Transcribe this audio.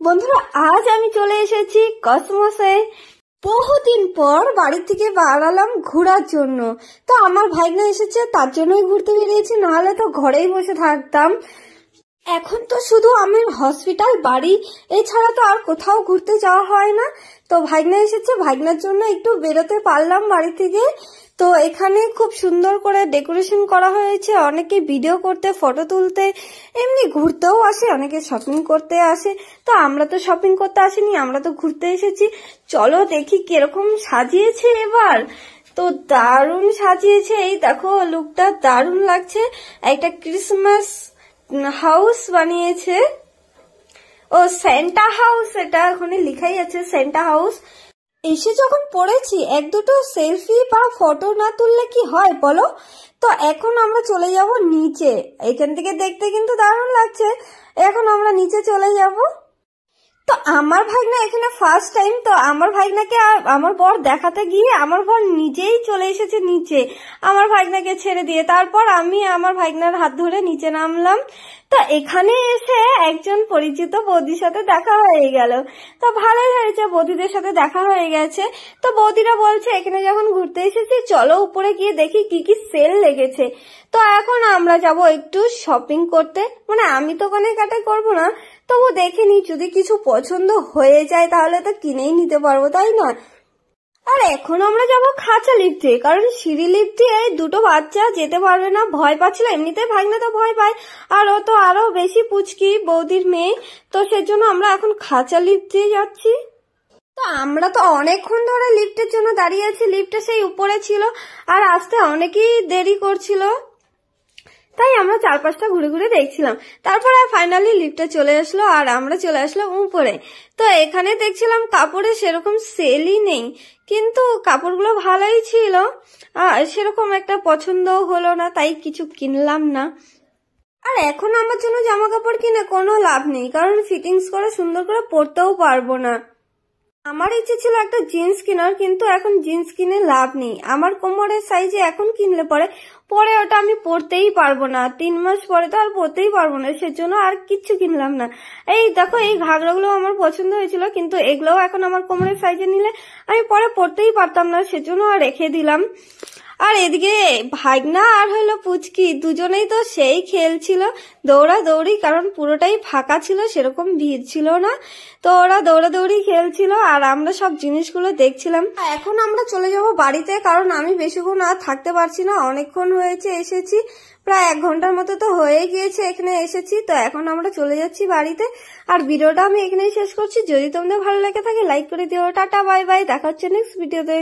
বন্ধুরা, আজ আমি চলে এসেছি কসমোসে। বহুদিন পর বাড়ি থেকে বেরালাম ঘোরার জন্য। তো আমার ভাইনা এসেছে, তার জন্যই ঘুরতে বেরিয়েছি, নাহলে তো ঘরেই বসে থাকতাম। এখন তো শুধু আমার হসপিটাল, বাড়ি, এছাড়া তো আর কোথাও ঘুরতে যাওয়া হয় না। তো ভাইনা এসেছে, ভাইনার জন্য একটু বেরোতে পারলাম বাড়ি থেকে। তো এখানে খুব সুন্দর করে ডেকোরেশন করা হয়েছে, অনেকে ভিডিও করতে, ফটো তুলতে, এমনি ঘুরতেও আসে, অনেকে শপিং করতে আসে। তো আমরা তো শপিং করতে আসিনি, আমরা তো ঘুরতে এসেছি। চলো দেখি কিরকম সাজিয়েছে এবার। তো দারুণ সাজিয়েছে, এই দেখো লুকটা দারুণ লাগছে। একটা ক্রিসমাস হাউস বানিয়েছে, ও সেন্টা হাউস, এটা ওখানে লেখাই আছে সেন্টা হাউস। এসে যখন পড়েছি, এক দুটো সেলফি বা ফটো না তুললে কি হয় বলো। তো এখন আমরা চলে যাব নিচে। এখান থেকে দেখতে কিন্তু দারুণ লাগছে। এখন আমরা নিচে চলে যাব। তো আমার ভাইনা এখানে ফার্স্ট টাইম। তো আমার ভাইনাকে আর আমার বর দেখাতে গিয়ে আমার বর নিজেই চলে এসেছে নিচে, আমার ভাইনাকে ছেড়ে দিয়ে। তারপর আমি আমার ভাইনার হাত ধরে নিচে নামলাম। তো এখানে এসে একজন পরিচিত বৌদির সাথে দেখা হয়ে গেল। তো ভালোই হয়েছে, বৌদিদের সাথে দেখা হয়ে গেছে। তো বৌদিরা বলছে এখানে যখন ঘুরতে এসেছি, চলো উপরে গিয়ে দেখি কি কি সেল লেগেছে। তো এখন আমরা যাব একটু শপিং করতে। মানে আমি তো কেনাকাটা করবো না, তবু দেখে নি, যদি কিছু পছন্দ হয়ে যায় তাহলে তো কিনেই নিতে পারবো, তাই না? আর এখন আমরা যাব খাঁচা লিফটে, কারণ সিঁড়ি লিফট দিয়ে দুটো বাচ্চা যেতে পারবে না, ভয় পাচ্ছিল। এমনিতে ভাগনা তো ভয় পায়, আর ও তো আরো বেশি পুচকি, বৌদির মেয়ে। তো সেজন্য আমরা এখন খাঁচা লিফট দিয়ে যাচ্ছি। তো আমরা তো অনেকক্ষণ ধরে লিফটের জন্য দাঁড়িয়ে আছি, লিফটে সেই উপরে ছিল আর আসতে অনেকেই দেরি করছিল, তাই আমরা চারপাশটা ঘুরে ঘুরে দেখছিলাম। তারপর ফাইনালি লিফটে চলে আসলো আর আমরা চলে আসলাম উপরে। তো এখানে দেখছিলাম কাপড়ে সেরকম সেলই নেই, কিন্তু কাপড়গুলো ভালোই ছিল। সেরকম একটা পছন্দ হলো না, তাই কিছু কিনলাম না। আর এখন আমার জন্য জামা কাপড় কিনে কোনো লাভ নেই, কারণ ফিটিংস করে সুন্দর করে পরতেও পারবো না। আমার ইচ্ছে ছিল একটা জিন্স কেনার, কিন্তু এখন জিন্স কিনে লাভ নেই। আমার কোমরের সাইজে এখন কিনলে পরে পরে ওটা আমি পরতেই পারবো না, 3 মাস পরে তো আর পরতেই পারবো না, সেজন্য আর কিচ্ছু কিনলাম না। এই দেখো, এই ঘাগরাগুলো আমার পছন্দ হয়েছিল, কিন্তু এগুলোও এখন আমার কোমরের সাইজে নিলে আমি পরে পরতেই পারতাম না, সেজন্য আর রেখে দিলাম। আর এদিকে ভাগনা আর হলো পুচকি দুজনেই তো সেই খেলছিল দৌড়াদৌড়ি, কারণ পুরোটাই ফাঁকা ছিল, সেরকম ভিড় ছিল না। তো ওরা দৌড়াদৌড়ি খেলছিল আর আমরা সব জিনিসগুলো দেখছিলাম। এখন আমরা চলে যাব বাড়িতে, কারণ আমি বেশিক্ষণ আর থাকতে পারছি না, অনেকক্ষণ হয়েছে এসেছি, প্রায় 1 ঘন্টার মতো তো হয়ে গিয়েছে এখানে এসেছি। তো এখন আমরা চলে যাচ্ছি বাড়িতে। আর ভিডিওটা আমি এখানেই শেষ করছি। যদি তোমাদের ভালো লেগে থাকে লাইক করে দিও। টাটা, বাই বাই, দেখা হচ্ছে নেক্সট ভিডিওতে।